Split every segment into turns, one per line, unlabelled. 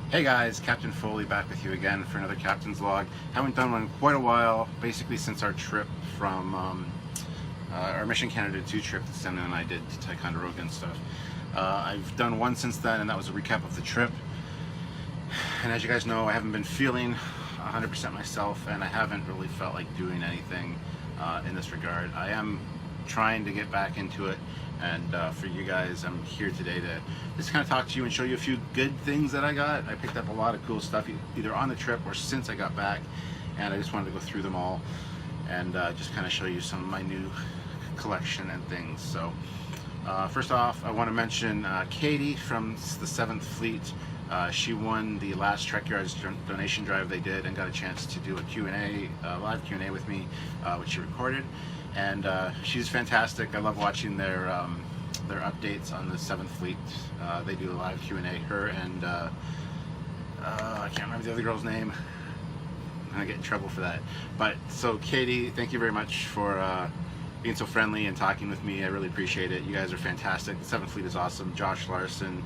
Hey guys, Captain Foley back with you again for another Captain's Log. Haven't done one in quite a while, basically since our trip from our Mission Canada 2 trip that Samuel and I did to Trekyards and stuff. I've done one since then, and that was a recap of the trip. And as you guys know, I haven't been feeling 100% myself, and I haven't really felt like doing anything in this regard. I am trying to get back into it, and for you guys, I'm here today to just kind of talk to you and show you a few good things that I got. I picked up a lot of cool stuff either on the trip or since I got back, and I just wanted to go through them all and just kind of show you some of my new collection and things. So first off, I want to mention Katie from the 7th Fleet. She won the last Trekyards donation drive they did and got a chance to do a Q&A, live Q&A with me, which she recorded. And she's fantastic. I love watching their updates on the 7th Fleet. They do a live Q&A. Her and I can't remember the other girl's name. I'm gonna get in trouble for that. But so Katie, thank you very much for being so friendly and talking with me. I really appreciate it. You guys are fantastic. The 7th Fleet is awesome. Josh Larson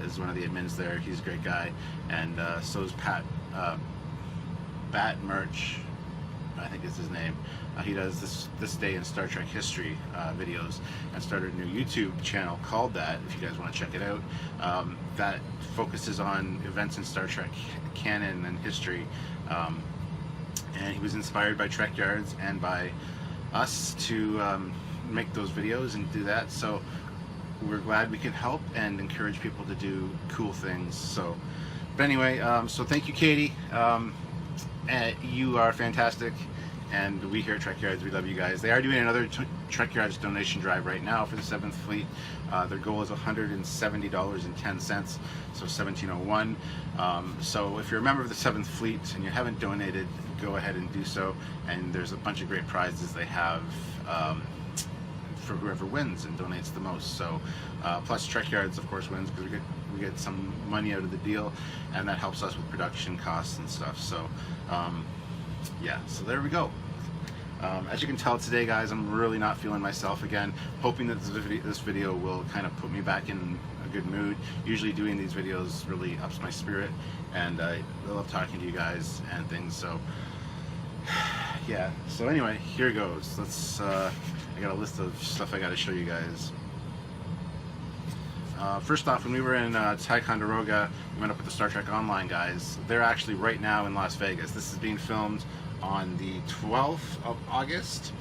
is one of the admins there. He's a great guy, and so is Pat Bat Merch, I think is his name. He does this day in Star Trek history videos, and started a new YouTube channel called that, if you guys want to check it out. That focuses on events in Star Trek canon and history, and he was inspired by Trekyards and by us to make those videos and do that. So we're glad we can help and encourage people to do cool things. So, but anyway, so thank you, Katie. You are fantastic, and we here at Trekyards, we love you guys. They are doing another Trekyards donation drive right now for the 7th Fleet. Their goal is $170.10, so $17.01. So if you're a member of the 7th Fleet and you haven't donated, go ahead and do so. And there's a bunch of great prizes they have for whoever wins and donates the most. So plus Trekyards, of course, wins because we get some money out of the deal, and that helps us with production costs and stuff. So yeah, so there we go. As you can tell today, guys, I'm really not feeling myself again. Hoping that this video will kind of put me back in a good mood. Usually doing these videos really ups my spirit, and I love talking to you guys and things. So yeah, so anyway, here goes. Let's I got a list of stuff I got to show you guys. First off, when we were in Ticonderoga, we went up with the Star Trek Online guys. They're actually right now in Las Vegas. This is being filmed on the 12th of August.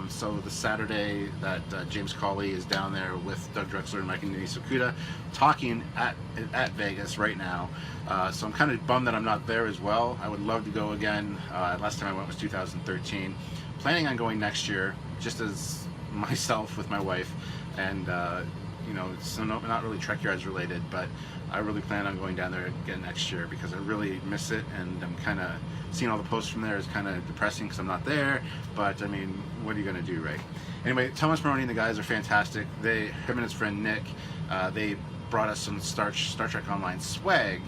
So the Saturday that James Cawley is down there with Doug Drexler and Mike and Denise Okuda talking at Vegas right now. So I'm kind of bummed that I'm not there as well. I would love to go again. Last time I went was 2013. Planning on going next year, just as myself with my wife, and you know, it's not really Trekyards related, but I really plan on going down there again next year because I really miss it, and I'm kind of seeing all the posts from there is kind of depressing because I'm not there. But I mean, what are you gonna do, right? Anyway, Thomas Maroney and the guys are fantastic. Him and his friend Nick, they brought us some Star Trek Online swag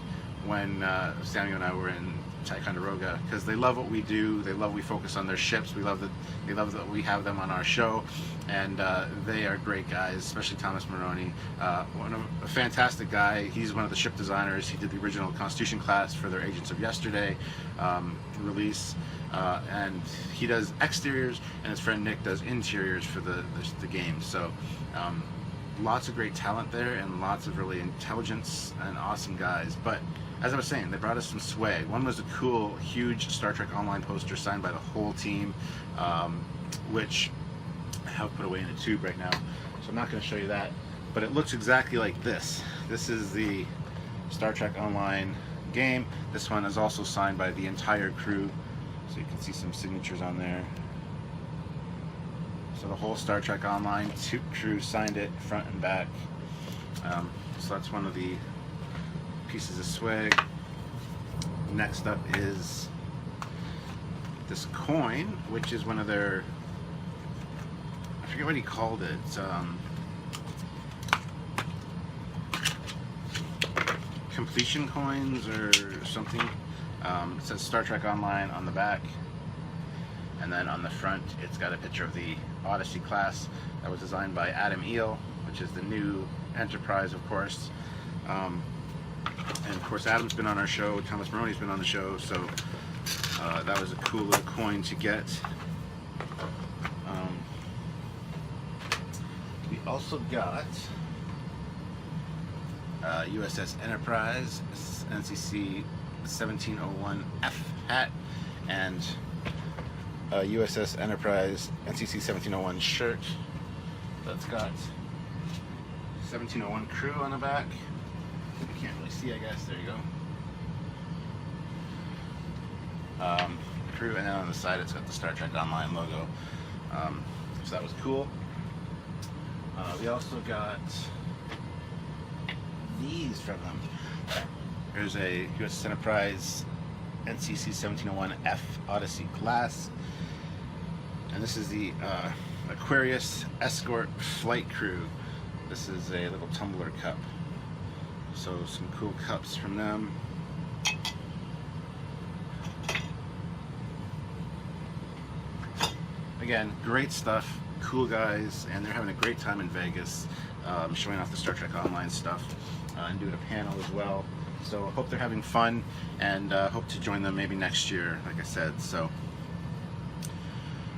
when Samuel and I were in Ticonderoga, because they love what we do. They love we focus on their ships. They love that we have them on our show, and they are great guys, especially Thomas Maroney. A fantastic guy. He's one of the ship designers. He did the original Constitution class for their Agents of Yesterday release, and he does exteriors, and his friend Nick does interiors for the game. So lots of great talent there, and lots of really intelligent and awesome guys. But as I was saying, they brought us some swag. One was a cool, huge Star Trek Online poster signed by the whole team, which I have put away in a tube right now, so I'm not going to show you that. But it looks exactly like this. This is the Star Trek Online game. This one is also signed by the entire crew, so you can see some signatures on there. So the whole Star Trek Online crew signed it front and back. So that's one of the pieces of swag. Next up is this coin, which is one of their, I forget what he called it. Completion coins or something. It says Star Trek Online on the back, and then on the front it's got a picture of the Odyssey class that was designed by Adam Eel, which is the new Enterprise, of course. And of course, Adam's been on our show. Thomas Maroney's been on the show. So that was a cool little coin to get. We also got USS Enterprise NCC 1701F hat and USS Enterprise NCC 1701 shirt. That's got 1701 crew on the back. You can't really see, I guess. There you go. Crew, and then on the side it's got the Star Trek Online logo. So that was cool. We also got these from them. There's a USS Enterprise NCC 1701F Odyssey class, and this is the Aquarius Escort Flight Crew. This is a little tumbler cup. So some cool cups from them. Again, great stuff, cool guys, and they're having a great time in Vegas, showing off the Star Trek Online stuff and doing a panel as well. So I hope they're having fun, and hope to join them maybe next year, like I said. So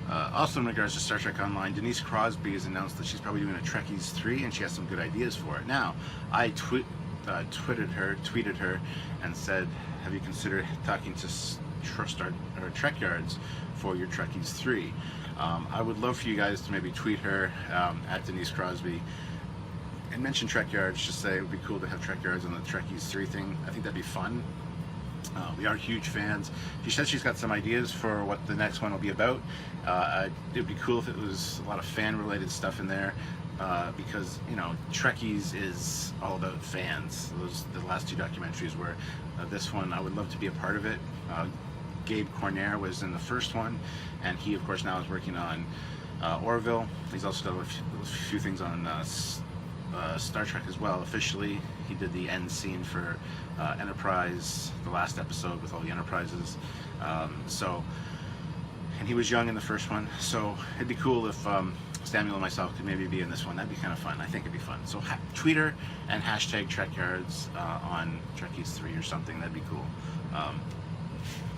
also in regards to Star Trek Online, Denise Crosby has announced that she's probably doing a Trekyards 3, and she has some good ideas for it. Now, I tweeted her and said, have you considered talking to Trekyards for your Trekyards 3? I would love for you guys to maybe tweet her at Denise Crosby and mention Trekyards. Just say it would be cool to have Trekyards on the Trekyards 3 thing. I think that'd be fun. We are huge fans. She says she's got some ideas for what the next one will be about. It would be cool if it was a lot of fan-related stuff in there, because, you know, Trekkies is all about fans. The last two documentaries were. This one, I would love to be a part of it. Gabe Cornair was in the first one, and he, of course, now is working on Orville. He's also done a few things on Star Trek as well. Officially, he did the end scene for Enterprise, the last episode with all the Enterprises. And he was young in the first one, so it'd be cool if Samuel and myself could maybe be in this one. That'd be kind of fun. I think it'd be fun. So tweet her and hashtag Trekyards on Trekyards 3 or something. That'd be cool.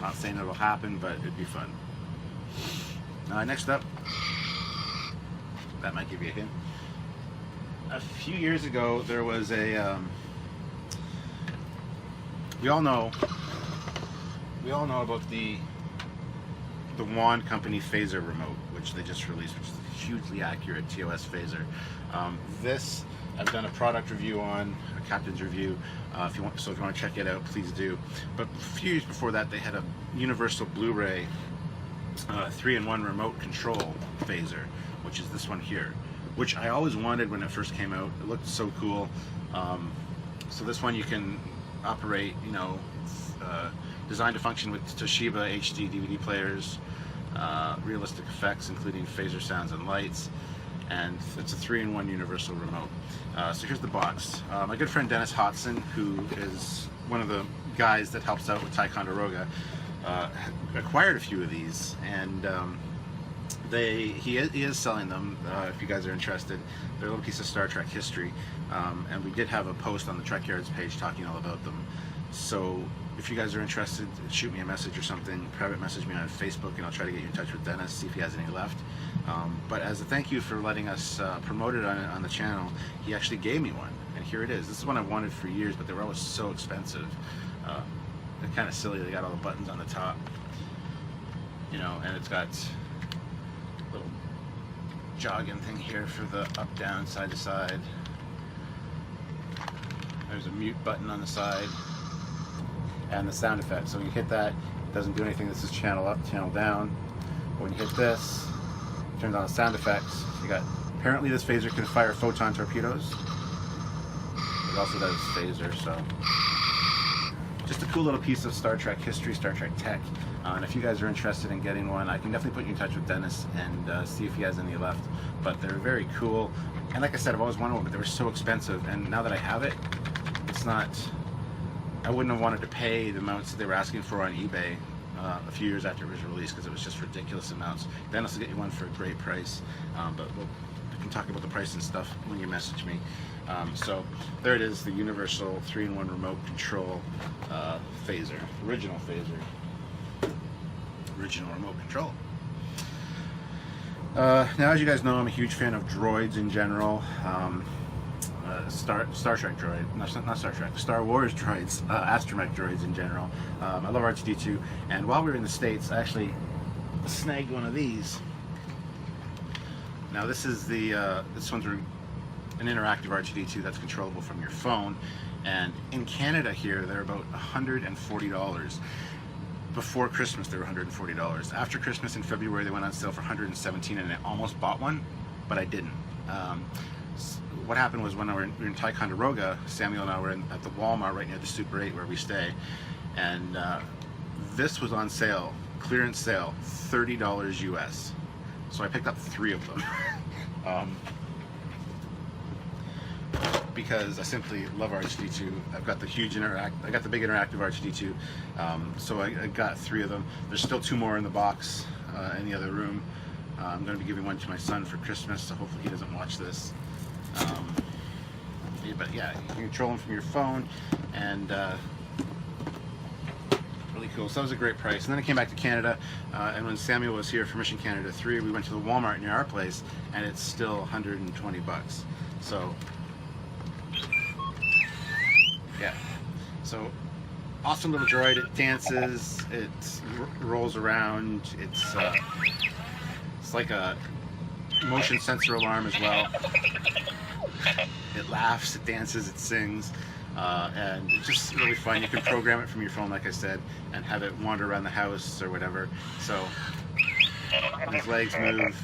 Not saying it'll happen, but it'd be fun. Next up, that might give you a hint. A few years ago, there was a we all know about the Wand Company phaser remote, which they just released, which is a hugely accurate TOS phaser. This I've done a product review on, a captain's review. If you want to check it out, please do. But a few years before that, they had a Universal Blu-ray 3-in-1 remote control phaser, which is this one here, which I always wanted when it first came out. It looked so cool. So this one you can operate, you know, designed to function with Toshiba HD DVD players, realistic effects including phaser sounds and lights, and it's a 3-in-1 universal remote. So here's the box. My good friend Dennis Hodson, who is one of the guys that helps out with Ticonderoga, acquired a few of these, and he is selling them if you guys are interested. They're a little piece of Star Trek history, and we did have a post on the Trekyards page talking all about them. So if you guys are interested, shoot me a message or something, private message me on Facebook, and I'll try to get you in touch with Dennis, see if he has any left. But as a thank you for letting us promote it on the channel, he actually gave me one, and here it is. This is one I've wanted for years, but they were always so expensive. They're kind of silly. They got all the buttons on the top, you know, and it's got a little jogging thing here for the up, down, side to side. There's a mute button on the side, and the sound effect. So when you hit that, it doesn't do anything. This is channel up, channel down. When you hit this, it turns on the sound effects. You got, apparently this phaser can fire photon torpedoes. It also does phaser, so just a cool little piece of Star Trek history, Star Trek tech. And if you guys are interested in getting one, I can definitely put you in touch with Dennis and see if he has any left. But they're very cool. And like I said, I've always wanted one, but they were so expensive. And now that I have it, it's not, I wouldn't have wanted to pay the amounts that they were asking for on eBay a few years after it was released, because it was just ridiculous amounts. Dennis will get you one for a great price, but we'll talk about the price and stuff when you message me. So there it is, the universal 3-in-1 remote control phaser, original remote control. Now, as you guys know, I'm a huge fan of droids in general. Star Trek droid, not Star Trek, Star Wars droids, astromech droids in general. I love R2-D2, and while we were in the States, I actually snagged one of these. Now this is this one's an interactive R2-D2 that's controllable from your phone, and in Canada here they're about $140. Before Christmas they were $140. After Christmas in February they went on sale for $117, and I almost bought one, but I didn't. What happened was when we were in Ticonderoga, Samuel and I were at the Walmart right near the Super 8 where we stay, and this was on sale, clearance sale, $30 US. So I picked up 3 of them because I simply love R2-D2. I've got the I got the big interactive R2-D2, so I got 3 of them. There's still 2 more in the box in the other room. I'm going to be giving one to my son for Christmas, so hopefully he doesn't watch this. But yeah, you can control them from your phone, and really cool. So that was a great price. And then I came back to Canada, and when Samuel was here for Mission Canada 3, we went to the Walmart near our place, and it's still 120 bucks. So yeah, so awesome little droid. It dances, it rolls around, it's like a motion sensor alarm as well. It laughs, it dances, it sings, and it's just really fun. You can program it from your phone, like I said, and have it wander around the house or whatever. So his legs move.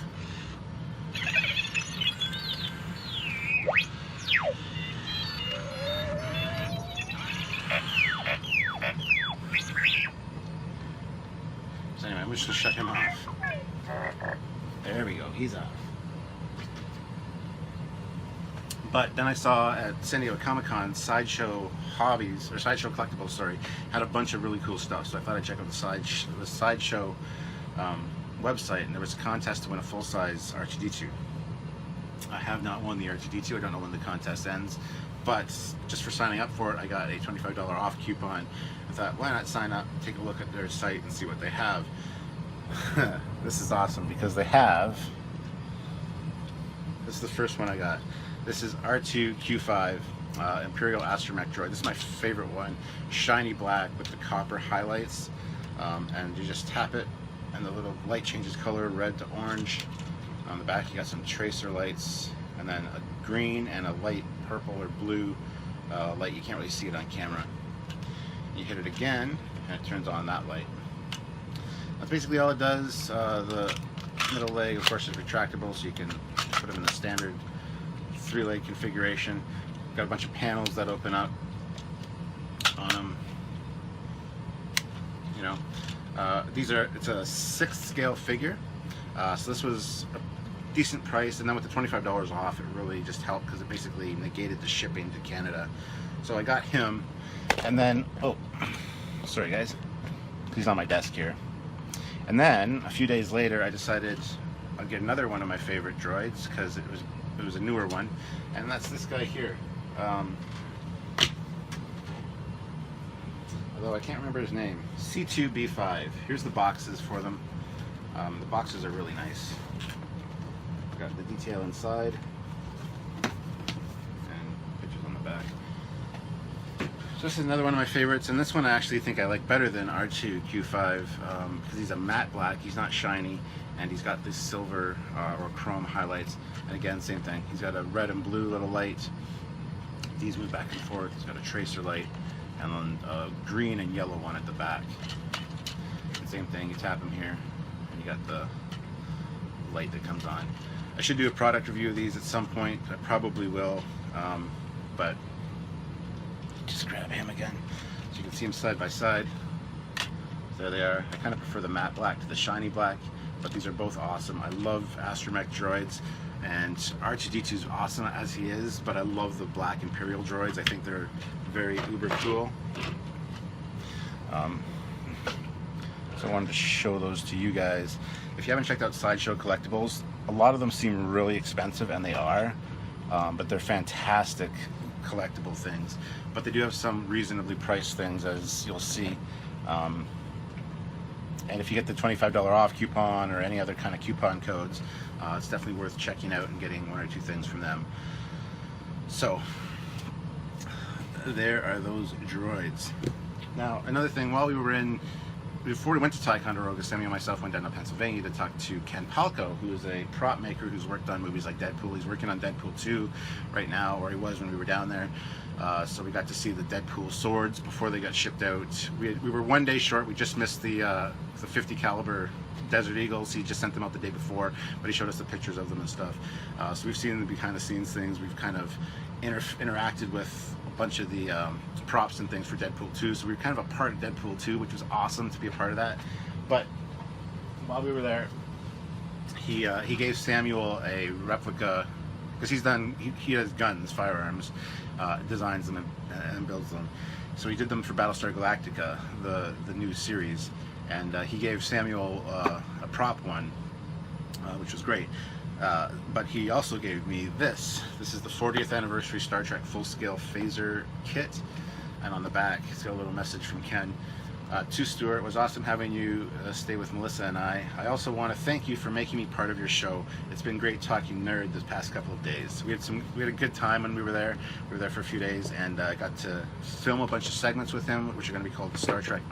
So anyway, I'm just gonna shut him off. There we go, he's off. But then I saw at San Diego Comic-Con, Sideshow Hobbies, or Sideshow Collectibles, sorry, had a bunch of really cool stuff. So I thought I'd check out the Sideshow website, and there was a contest to win a full-size R2-D2. I have not won the R2-D2. I don't know when the contest ends, but just for signing up for it, I got a $25 off coupon. I thought, why not sign up, take a look at their site, and see what they have. This is awesome because they have. This is the first one I got. This is R2-Q5 Imperial Astromech droid. This is my favorite one. Shiny black with the copper highlights, and you just tap it, and the little light changes color, red to orange. On the back, you got some tracer lights, and then a green and a light purple or blue light. You can't really see it on camera. You hit it again, and it turns on that light. That's basically all it does. The middle leg, of course, is retractable, so you can put them in the standard 3-leg configuration. Got a bunch of panels that open up on them. You know, it's a 6th scale figure. So this was a decent price, and then with the $25 off, it really just helped because it basically negated the shipping to Canada. So I got him, and then sorry guys, he's on my desk here. And then a few days later, I decided I'd get another one of my favorite droids because it was a newer one, and that's this guy here. Although I can't remember his name. C2B5. Here's the boxes for them. The boxes are really nice. Got the detail inside and pictures on the back. So this is another one of my favorites, and this one I actually think I like better than R2-Q5 because he's a matte black, he's not shiny, and he's got this silver or chrome highlights. And again, same thing. He's got a red and blue little light. These move back and forth. He's got a tracer light, and then a green and yellow one at the back. And same thing, you tap them here, and you got the light that comes on. I should do a product review of these at some point. I probably will, but just grab him again so you can see them side by side. There they are. I kind of prefer the matte black to the shiny black, but these are both awesome. I love astromech droids, and R2-D2 is awesome as he is, but I love the black Imperial droids. I think they're very uber cool. So I wanted to show those to you guys. If you haven't checked out Sideshow Collectibles, a lot of them seem really expensive, and they are, but they're fantastic collectible things. But they do have some reasonably priced things, as you'll see. And if you get the $25 off coupon or any other kind of coupon codes, it's definitely worth checking out and getting one or two things from them. So there are those droids. Now, another thing, before we went to Ticonderoga, Sammy and myself went down to Pennsylvania to talk to Ken Palco, who is a prop maker who's worked on movies like Deadpool. He's working on Deadpool 2 right now, or he was when we were down there. So we got to see the Deadpool swords before they got shipped out. We were one day short. We just missed the 50 caliber Desert Eagles. He just sent them out the day before, but he showed us the pictures of them and stuff. So we've seen the behind the scenes things. We've kind of interacted with a bunch of the props and things for Deadpool 2. So we were kind of a part of Deadpool 2, which was awesome to be a part of that. But while we were there, he gave Samuel a replica, because he has guns, firearms, designs them and builds them. So he did them for Battlestar Galactica, the new series, and he gave Samuel a prop one, which was great. But he also gave me this. This is the 40th anniversary Star Trek full-scale phaser kit, and on the back it's got a little message from Ken. To Stuart, it was awesome having you stay with Melissa and I. I also want to thank you for making me part of your show. It's been great talking nerd this past couple of days. We had a good time when we were there. We were there for a few days, and got to film a bunch of segments with him, which are going to be called Star Trek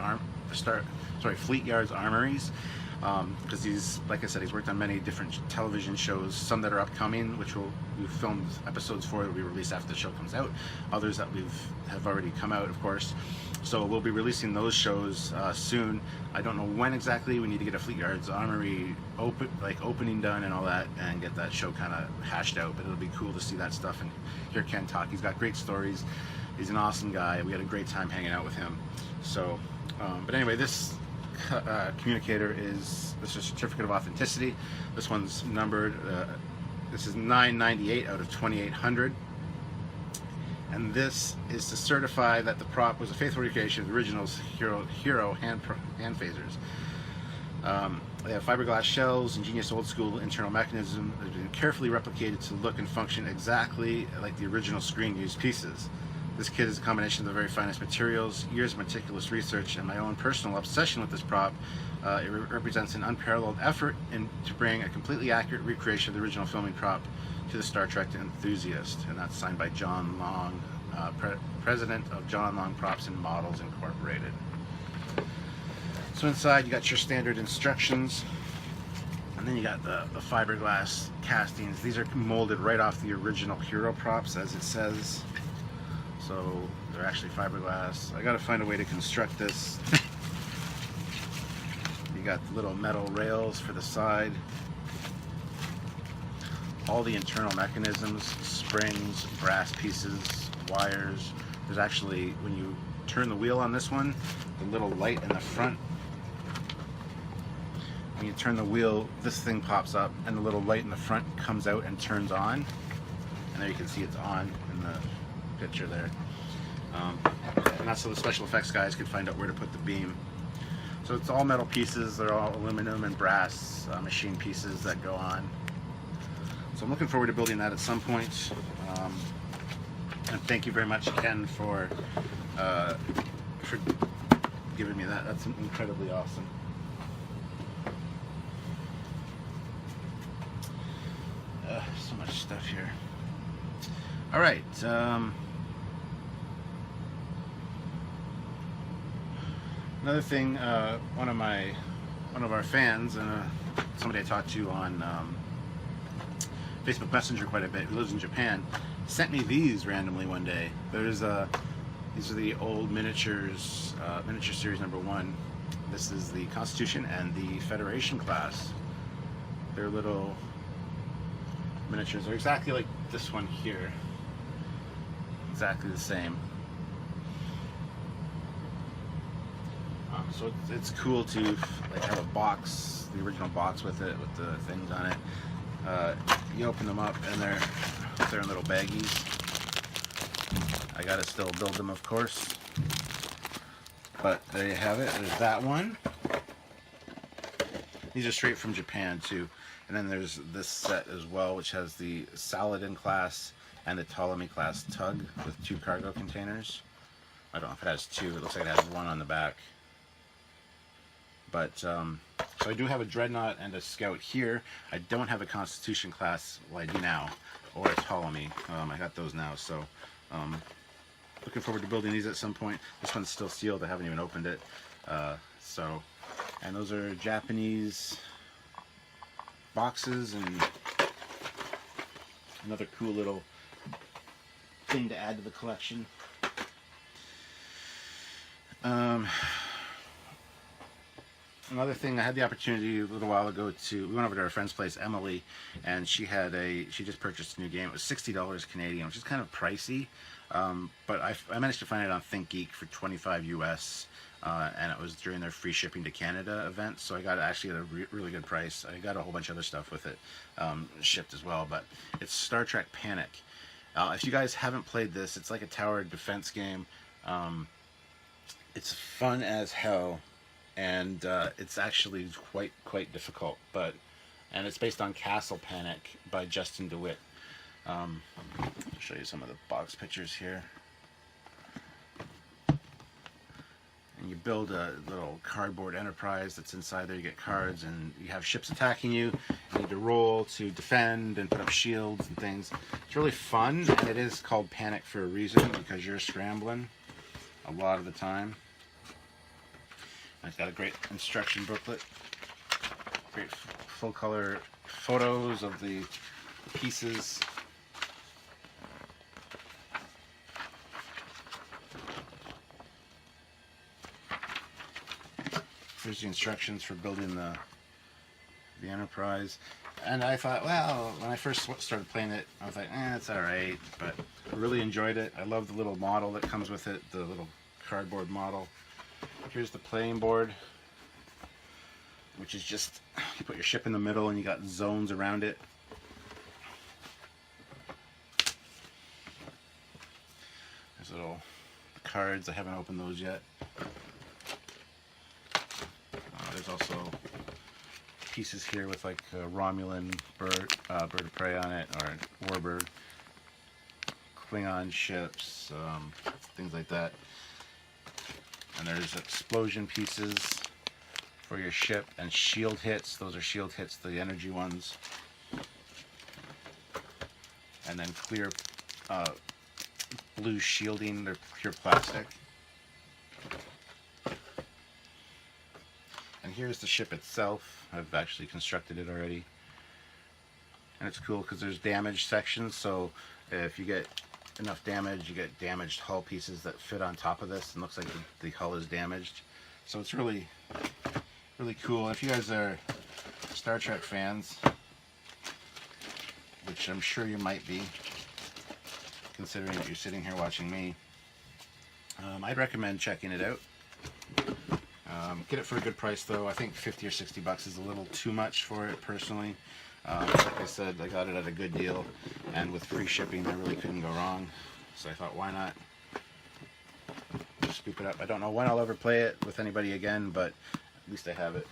Fleet Yards Armories. Because he's, like I said, he's worked on many different television shows, some that are upcoming, which we've filmed episodes for that will be released after the show comes out, others that have already come out, of course. So we'll be releasing those shows soon. I don't know when exactly. We need to get a Fleet Yards Armory opening done and all that, and get that show kind of hashed out. But it'll be cool to see that stuff and hear Ken talk. He's got great stories. He's an awesome guy. We had a great time hanging out with him. So, but anyway, this communicator is a certificate of authenticity. This one's numbered. This is 998 out of 2800. And this is to certify that the prop was a faithful recreation of the original Hero hand phasers. They have fiberglass shells, ingenious old school internal mechanism that have been carefully replicated to look and function exactly like the original screen used pieces. This kit is a combination of the very finest materials, years of meticulous research, and my own personal obsession with this prop. It represents an unparalleled effort to bring a completely accurate recreation of the original filming prop to the Star Trek enthusiast, and that's signed by John Long, president of John Long Props and Models Incorporated. So inside you got your standard instructions, and then you got the fiberglass castings. These are molded right off the original Hero props, as it says. So they're actually fiberglass. I gotta find a way to construct this. You got the little metal rails for the side. All the internal mechanisms, springs, brass pieces, wires. There's actually, when you turn the wheel on this one, the little light in the front. When you turn the wheel, this thing pops up and the little light in the front comes out and turns on. And there you can see it's on in the picture there. And that's so the special effects guys could find out where to put the beam. So it's all metal pieces. They're all aluminum and brass machine pieces that go on. So I'm looking forward to building that at some point. And thank you very much, Ken, for giving me that. That's incredibly awesome. So much stuff here. All right. Another thing, one of our fans, somebody I talked to on Facebook Messenger quite a bit, who lives in Japan, sent me these randomly one day. These are the old miniatures, miniature series #1. This is the Constitution and the Federation class. They're little miniatures. They're exactly like this one here. Exactly the same. So it's cool to like have a box, the original box with it, with the things on it. You open them up and they're in little baggies. I gotta still build them, of course. But there you have it. There's that one. These are straight from Japan too. And then there's this set as well, which has the Saladin class and the Ptolemy class tug with 2 cargo containers. I don't know if it has 2. It looks like it has 1 on the back. But so I do have a Dreadnought and a Scout here. I don't have a Constitution class. Well, I do now, or a Ptolemy. I got those now. So looking forward to building these at some point. This one's still sealed. I haven't even opened it. And those are Japanese boxes, and another cool little thing to add to the collection. Another thing, I had the opportunity a little while ago we went over to our friend's place, Emily, and she just purchased a new game. It was $60 Canadian, which is kind of pricey, but I managed to find it on ThinkGeek for $25 US. And it was during their free shipping to Canada event, so I got it actually at a really good price. I got a whole bunch of other stuff with it shipped as well, but it's Star Trek Panic. If you guys haven't played this, it's like a tower defense game. It's fun as hell, and it's actually quite difficult. And it's based on Castle Panic by Justin DeWitt. I'll show you some of the box pictures here. And you build a little cardboard enterprise that's inside there. You get cards, and you have ships attacking you. You need to roll to defend and put up shields and things. It's really fun, and it is called Panic for a reason, because you're scrambling a lot of the time. And it's got a great instruction booklet, great full color photos of the pieces. Here's the instructions for building the Enterprise. And I thought, well, when I first started playing it, I was like, it's alright, but I really enjoyed it. I love the little model that comes with it, the little cardboard model. Here's the playing board, which is just, you put your ship in the middle and you got zones around it. There's little cards. I haven't opened those yet. There's also pieces here with like a Romulan bird of prey on it, or warbird, Klingon ships, things like that. And there's explosion pieces for your ship, and shield hits. Those are shield hits, the energy ones. And then clear blue shielding. They're pure plastic. And here's the ship itself. I've actually constructed it already. And it's cool because there's damaged sections, so if you get enough damage, you get damaged hull pieces that fit on top of this, and looks like the hull is damaged. So it's really cool. If you guys are Star Trek fans, which I'm sure you might be, considering that you're sitting here watching me, I'd recommend checking it out. Get it for a good price though. I think 50 or 60 bucks is a little too much for it personally. Like I said, I got it at a good deal, and with free shipping I really couldn't go wrong. So I thought, why not just scoop it up. I don't know when I'll ever play it with anybody again, but at least I have it.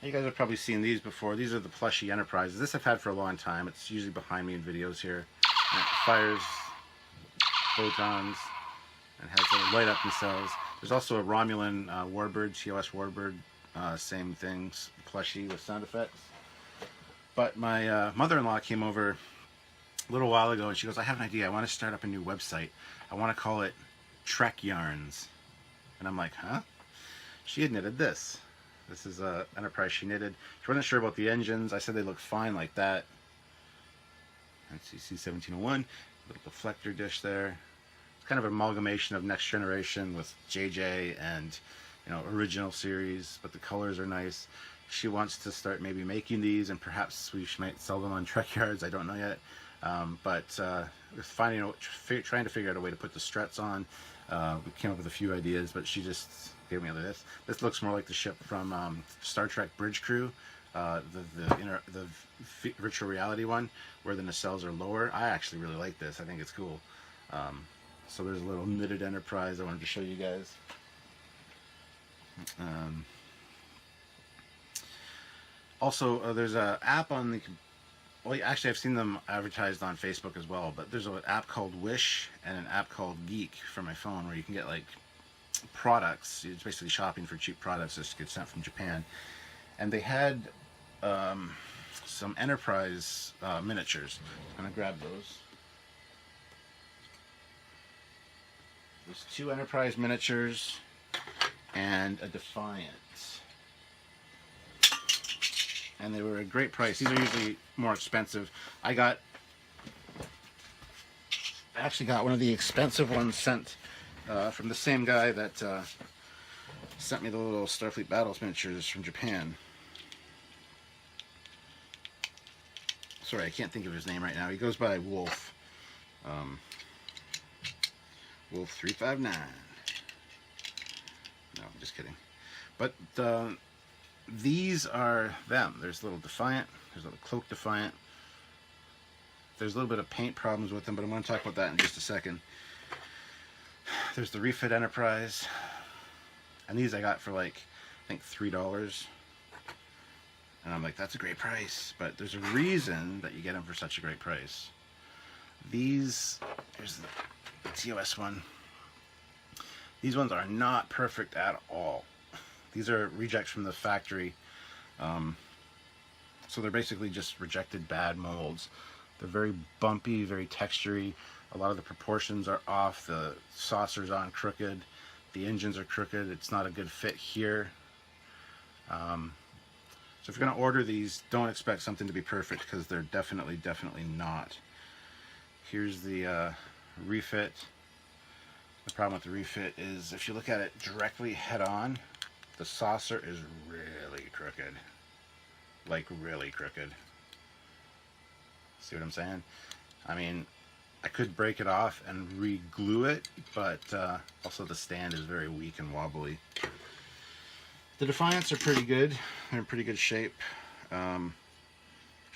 You guys have probably seen these before. These are the plushie Enterprises. This I've had for a long time. It's usually behind me in videos here. And it fires photons and has a light up themselves. There's also a Romulan warbird, TOS warbird, same things, plushie with sound effects. But my mother-in-law came over a little while ago, and she goes, I have an idea. I want to start up a new website. I want to call it Trekyards. And I'm like, huh? She had knitted this. This is an Enterprise she knitted. She wasn't sure about the engines. I said they look fine like that. Let's see, C-1701, little deflector dish there. It's kind of an amalgamation of Next Generation with JJ and, you know, original series, but the colors are nice. She wants to start maybe making these, and perhaps we might sell them on Trekyards. I don't know yet. But trying to figure out a way to put the struts on. We came up with a few ideas, but she just gave me this. This looks more like the ship from Star Trek Bridge Crew, the virtual reality one, where the nacelles are lower. I actually really like this. I think it's cool. So there's a little knitted Enterprise I wanted to show you guys. Also, there's an app on the... Well, actually, I've seen them advertised on Facebook as well, but there's an app called Wish and an app called Geek for my phone where you can get, like, products. It's basically shopping for cheap products that get sent from Japan. And they had some Enterprise miniatures. I'm going to grab those. There's 2 Enterprise miniatures and a Defiant. And they were a great price. These are usually more expensive. I actually got one of the expensive ones sent from the same guy that sent me the little Starfleet Battles miniatures from Japan. Sorry, I can't think of his name right now. He goes by Wolf. Wolf 359. No, I'm just kidding. But these are them. There's a little Defiant. There's a little Cloak Defiant. There's a little bit of paint problems with them, but I'm going to talk about that in just a second. There's the refit Enterprise. And these I got for like, I think $3. And I'm like, that's a great price. But there's a reason that you get them for such a great price. These, here's the TOS one. These ones are not perfect at all. These are rejects from the factory. So they're basically just rejected bad molds. They're very bumpy, very textury. A lot of the proportions are off. The saucer's on crooked. The engines are crooked. It's not a good fit here. So if you're going to order these, don't expect something to be perfect because they're definitely not. Here's the refit. The problem with the refit is if you look at it directly head on, the saucer is really crooked. Like really crooked. See what I'm saying? I mean, I could break it off and re-glue it, but also the stand is very weak and wobbly. The Defiants are pretty good. They're in pretty good shape. There's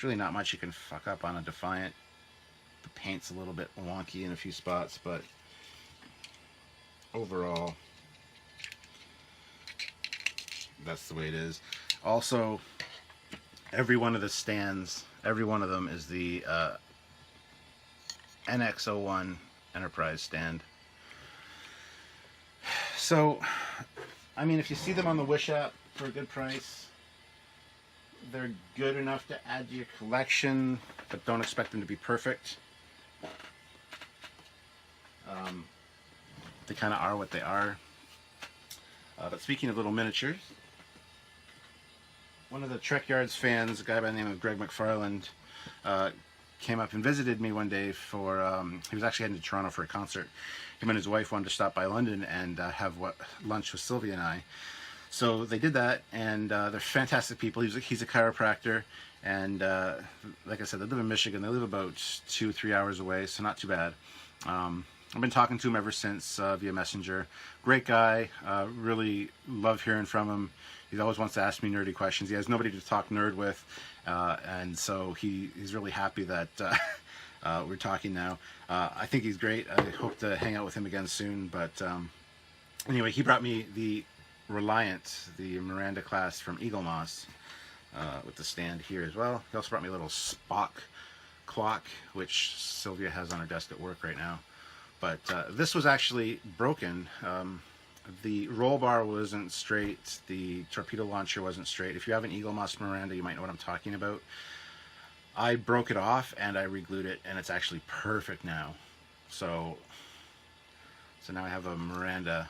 really not much you can fuck up on a Defiant. The paint's a little bit wonky in a few spots, but overall, that's the way it is. Also, every one of the stands, every one of them is the NX-01 Enterprise stand. So, I mean, if you see them on the Wish app for a good price, they're good enough to add to your collection, but don't expect them to be perfect. They kind of are what they are. But speaking of little miniatures, one of the Trekyards fans, a guy by the name of Greg McFarland, came up and visited me one day for, he was actually heading to Toronto for a concert. Him and his wife wanted to stop by London and have lunch with Sylvia and I. So they did that, and they're fantastic people. He's a chiropractor, and like I said, they live in Michigan. They live about 2-3 hours away, so not too bad. I've been talking to him ever since via Messenger. Great guy. Really love hearing from him. He always wants to ask me nerdy questions. He has nobody to talk nerd with, and so he's really happy that we're talking now. I think he's great. I hope to hang out with him again soon. But anyway, he brought me the Reliant, the Miranda class from Eagle Moss, with the stand here as well. He also brought me a little Spock clock, which Sylvia has on her desk at work right now. But this was actually broken. The roll bar wasn't straight. The torpedo launcher wasn't straight. If you have an Eagle Moss Miranda, you might know what I'm talking about. I broke it off and I re-glued it, and it's actually perfect now. So now I have a Miranda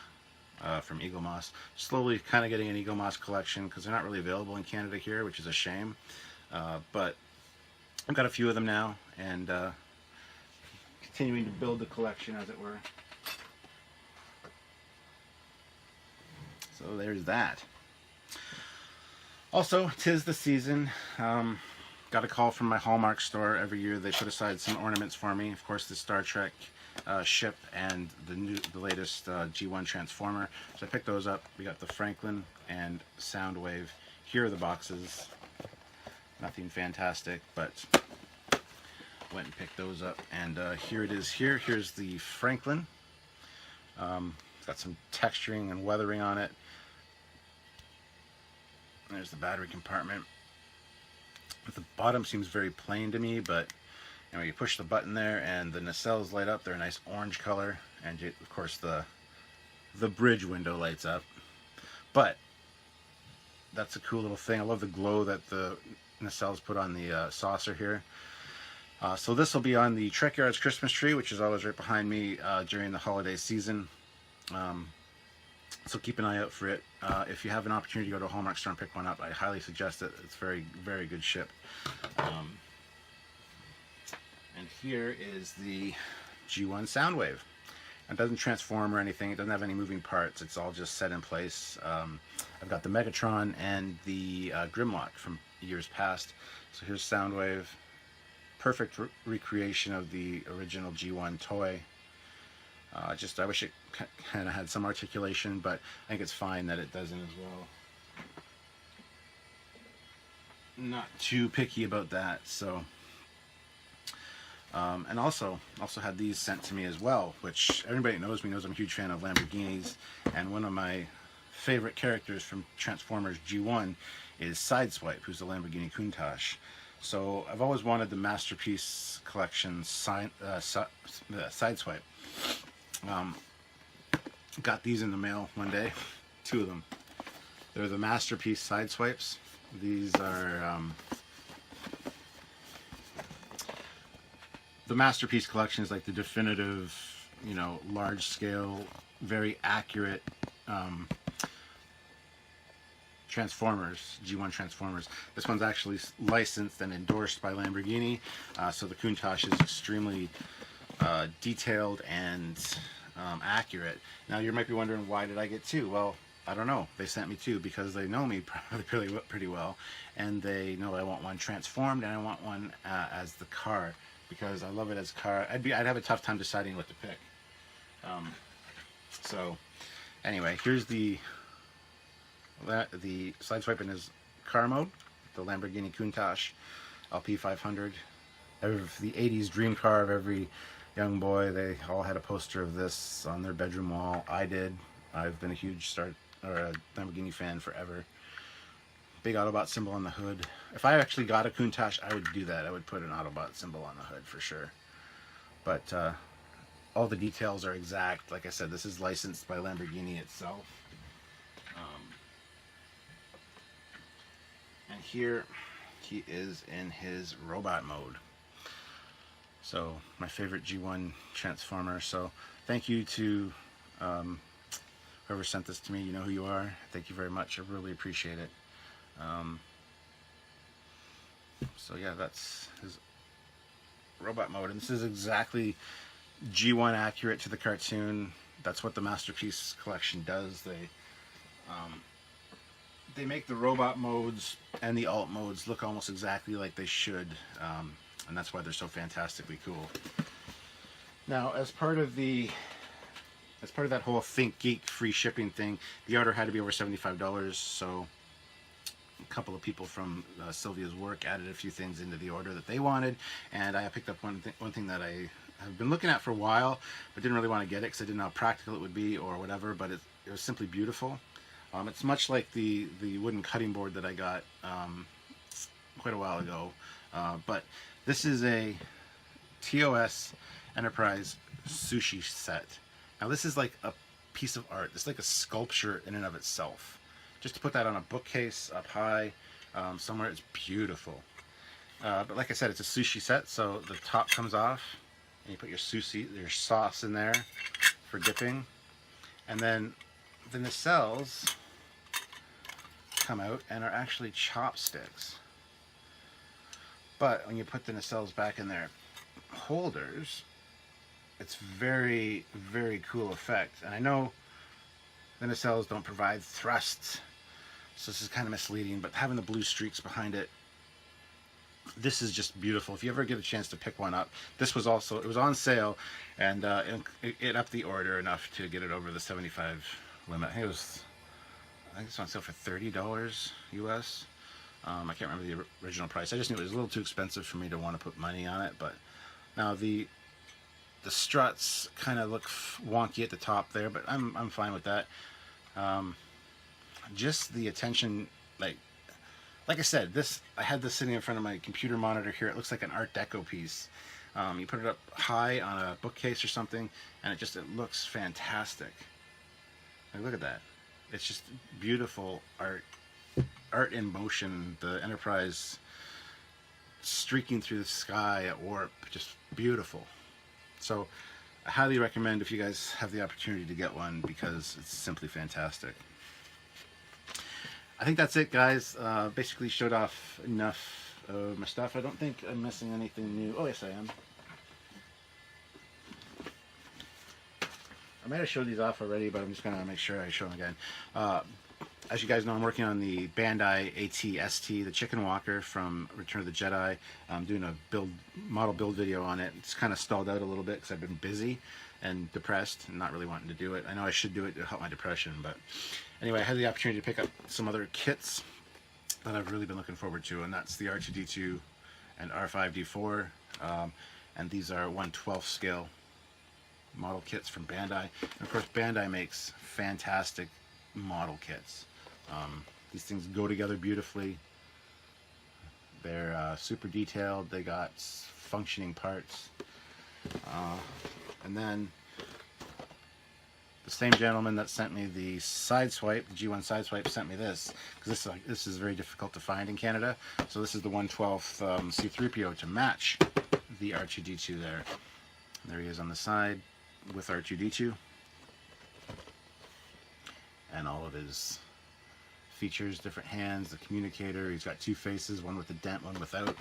from Eagle Moss. Slowly kind of getting an Eagle Moss collection because they're not really available in Canada here, which is a shame. But I've got a few of them now, and continuing to build the collection, as it were. So there's that. Also, 'tis the season. Got a call from my Hallmark store. Every year they put aside some ornaments for me. Of course, the Star Trek ship and the latest G1 Transformer. So I picked those up. We got the Franklin and Soundwave. Here are the boxes. Nothing fantastic, but went and picked those up. And here it is here. Here's the Franklin. It's got some texturing and weathering on it. There's the battery compartment. The bottom seems very plain to me, but you push the button there and the nacelles light up. They're a nice orange color, and of course the bridge window lights up. But that's a cool little thing. I love the glow that the nacelles put on the saucer here. So this will be on the Trekyards Christmas tree, which is always right behind me during the holiday season. So keep an eye out for it. If you have an opportunity to go to a Hallmark store and pick one up, I highly suggest it. It's very, very good ship. And here is the G1 Soundwave. It doesn't transform or anything. It doesn't have any moving parts. It's all just set in place. I've got the Megatron and the Grimlock from years past. So here's Soundwave. Perfect recreation of the original G1 toy. I wish it kind of had some articulation, but I think it's fine that it doesn't as well. Not too picky about that. So, and also had these sent to me as well, which everybody knows me knows I'm a huge fan of Lamborghinis, and one of my favorite characters from Transformers G1 is Sideswipe, who's the Lamborghini Countach. So I've always wanted the Masterpiece Collection Sideswipe. Got these in the mail one day, 2 of them. They're the Masterpiece Sideswipes. These are the Masterpiece Collection is like the definitive, large scale, very accurate Transformers, G1 Transformers. This one's actually licensed and endorsed by Lamborghini, so the Countach is extremely detailed and accurate. Now you might be wondering, why did I get 2? Well, I don't know. They sent me 2 because they know me pretty well, and they know I want one transformed and I want one as the car, because I love it as car. I'd have a tough time deciding what to pick. So anyway, here's the Sideswipe in his car mode, the Lamborghini Countach LP500. The 80s dream car of every young boy. They all had a poster of this on their bedroom wall. I did. I've been a huge Lamborghini fan forever. Big Autobot symbol on the hood. If I actually got a Countach, I would do that. I would put an Autobot symbol on the hood for sure. But all the details are exact. Like I said, this is licensed by Lamborghini itself. And here he is in his robot mode. So my favorite G1 Transformer. So thank you to whoever sent this to me. You know who you are. Thank you very much. I really appreciate it. So yeah, that's his robot mode, and this is exactly G1 accurate to the cartoon. That's what the Masterpiece Collection does. They make the robot modes and the alt modes look almost exactly like they should, and that's why they're so fantastically cool. Now, as part of that whole Think Geek free shipping thing, the order had to be over $75, so a couple of people from Sylvia's work added a few things into the order that they wanted, and I picked up one thing that I have been looking at for a while, but didn't really want to get it because I didn't know how practical it would be or whatever, but it was simply beautiful. It's much like the wooden cutting board that I got quite a while ago, but this is a TOS Enterprise sushi set. Now this is like a piece of art. It's like a sculpture in and of itself. Just to put that on a bookcase up high somewhere, it's beautiful. But like I said, it's a sushi set, so the top comes off, and you put your sauce in there for dipping, and then the nacelles come out and are actually chopsticks. But when you put the nacelles back in their holders, it's very, very cool effect. And I know the nacelles don't provide thrusts, so this is kind of misleading, but having the blue streaks behind it, this is just beautiful. If you ever get a chance to pick one up, it was on sale, and it upped the order enough to get it over the 75 limit. I think it's on sale for $30 US. I can't remember the original price. I just knew it was a little too expensive for me to want to put money on it. But now the The struts kind of look wonky at the top there, but I'm fine with that. Just the attention, like I said, I had this sitting in front of my computer monitor here. It looks like an Art Deco piece. You put it up high on a bookcase or something, and it looks fantastic. Like, look at that. It's just beautiful art in motion. The Enterprise streaking through the sky at warp, just beautiful. So I highly recommend if you guys have the opportunity to get one, because it's simply fantastic. I think that's it, guys. Basically showed off enough of my stuff. I don't think I'm missing anything new. Oh yes, I am. I might have showed these off already, but I'm just going to make sure I show them again. As you guys know, I'm working on the Bandai AT-ST, the Chicken Walker from Return of the Jedi. I'm doing a model build video on it. It's kind of stalled out a little bit because I've been busy and depressed and not really wanting to do it. I know I should do it to help my depression, but anyway, I had the opportunity to pick up some other kits that I've really been looking forward to, and that's the R2-D2 and R5-D4, and these are 1/12 scale model kits from Bandai. And of course, Bandai makes fantastic model kits. These things go together beautifully. They're super detailed. They got functioning parts. And then the same gentleman that sent me the Sideswipe, the G1 Sideswipe, sent me this, because this is very difficult to find in Canada. So this is the 1/12 C3PO to match the R2-D2 there. There he is on the side with R2-D2. And all of his features, different hands, the communicator. He's got two faces, one with a dent, one without.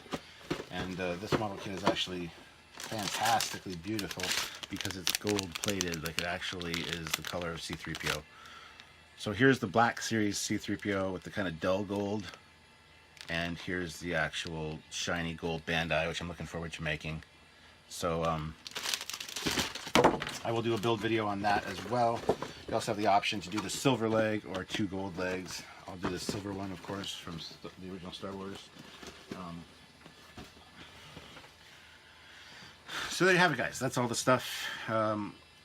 And this model kit is actually fantastically beautiful because it's gold plated, like it actually is the color of C3PO. So here's the Black Series C3PO with the kind of dull gold, and here's the actual shiny gold Bandai, which I'm looking forward to making. So I will do a build video on that as well. You also have the option to do the silver leg or 2 gold legs. I'll do the silver one, of course, from the original Star Wars. So there you have it, guys. That's all the stuff.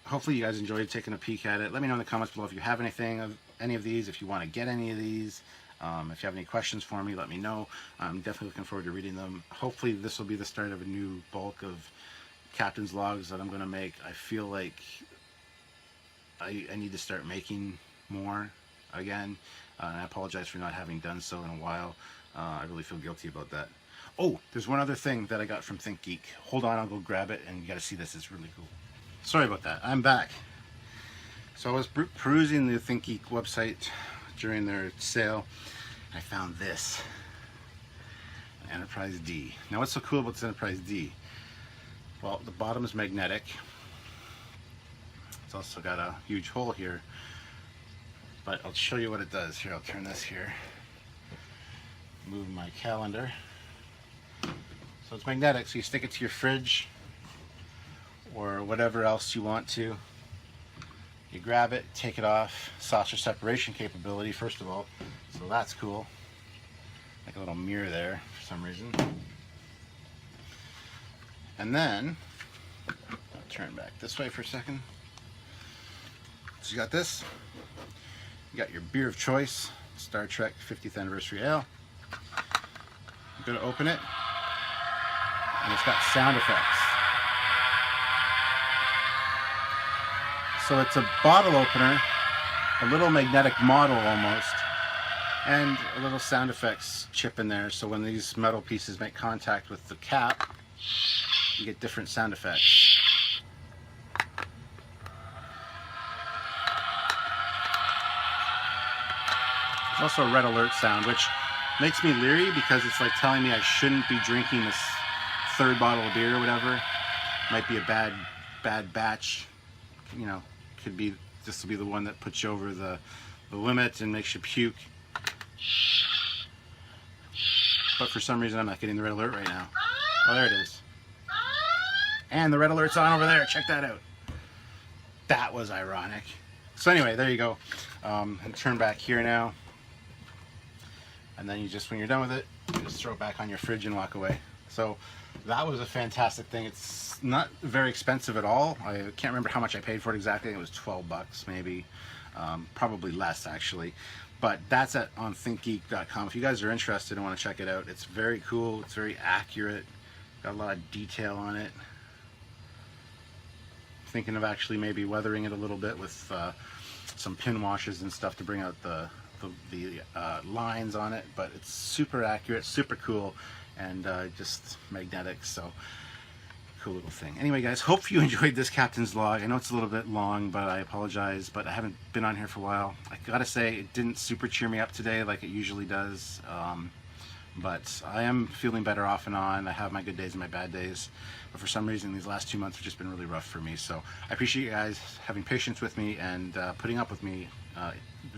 Hopefully you guys enjoyed taking a peek at it. Let me know in the comments below if you have any of these, if you want to get any of these. If you have any questions for me, let me know. I'm definitely looking forward to reading them. Hopefully this will be the start of a new bulk of Captain's Logs that I'm going to make. I feel like I need to start making more again. And I apologize for not having done so in a while. I really feel guilty about that. Oh, there's one other thing that I got from ThinkGeek. Hold on, I'll go grab it, and you gotta see this, it's really cool. Sorry about that, I'm back. So I was perusing the ThinkGeek website during their sale. I found this, an Enterprise D. Now what's so cool about this Enterprise D? Well, the bottom is magnetic. It's also got a huge hole here, but I'll show you what it does. Here, I'll turn this here. Move my calendar. So it's magnetic, so you stick it to your fridge or whatever else you want to. You grab it, take it off. Saucer separation capability, first of all, so that's cool. Like a little mirror there for some reason. And then, I'll turn back this way for a second. So you got this. You got your beer of choice, Star Trek 50th Anniversary Ale. I'm going to open it, and it's got sound effects. So it's a bottle opener, a little magnetic model almost, and a little sound effects chip in there, so when these metal pieces make contact with the cap, you get different sound effects. There's also a red alert sound, which makes me leery because it's like telling me I shouldn't be drinking this third bottle of beer or whatever. Might be a bad batch. You know, could be, this will be the one that puts you over the limit and makes you puke. But for some reason I'm not getting the red alert right now. Oh, there it is. And the red alert's on over there. Check that out. That was ironic. So anyway, there you go. And turn back here now. And then you just, when you're done with it, you just throw it back on your fridge and walk away. So that was a fantastic thing. It's not very expensive at all. I can't remember how much I paid for it exactly. It was 12 bucks maybe, probably less actually. But that's on thinkgeek.com. If you guys are interested and want to check it out, it's very cool. It's very accurate. Got a lot of detail on it. Thinking of actually maybe weathering it a little bit with some pin washes and stuff to bring out the lines on it. But it's super accurate, super cool, and just magnetic. So cool little thing. Anyway, guys, hope you enjoyed this captain's log. I know it's a little bit long, but I apologize, but I haven't been on here for a while. I gotta say, it didn't super cheer me up today like it usually does, but I am feeling better off and on. I have my good days and my bad days, but for some reason these last 2 months have just been really rough for me. So I appreciate you guys having patience with me and putting up with me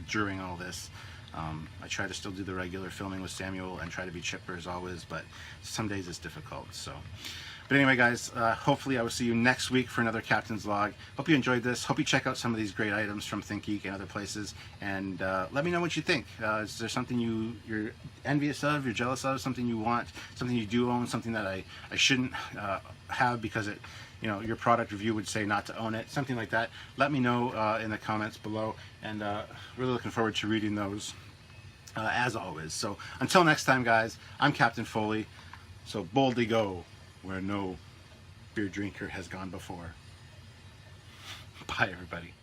during all this. I try to still do the regular filming with Samuel and try to be chipper as always, but some days it's difficult. So, but anyway, guys, hopefully I will see you next week for another Captain's Log. Hope you enjoyed this. Hope you check out some of these great items from ThinkGeek and other places, and let me know what you think. Is there something you're envious of, you're jealous of, something you want, something you do own, something that I shouldn't have because it, you know, your product review would say not to own it, something like that. Let me know in the comments below, and really looking forward to reading those as always. So until next time, guys, I'm Captain Foley, so boldly go where no beer drinker has gone before. Bye, everybody.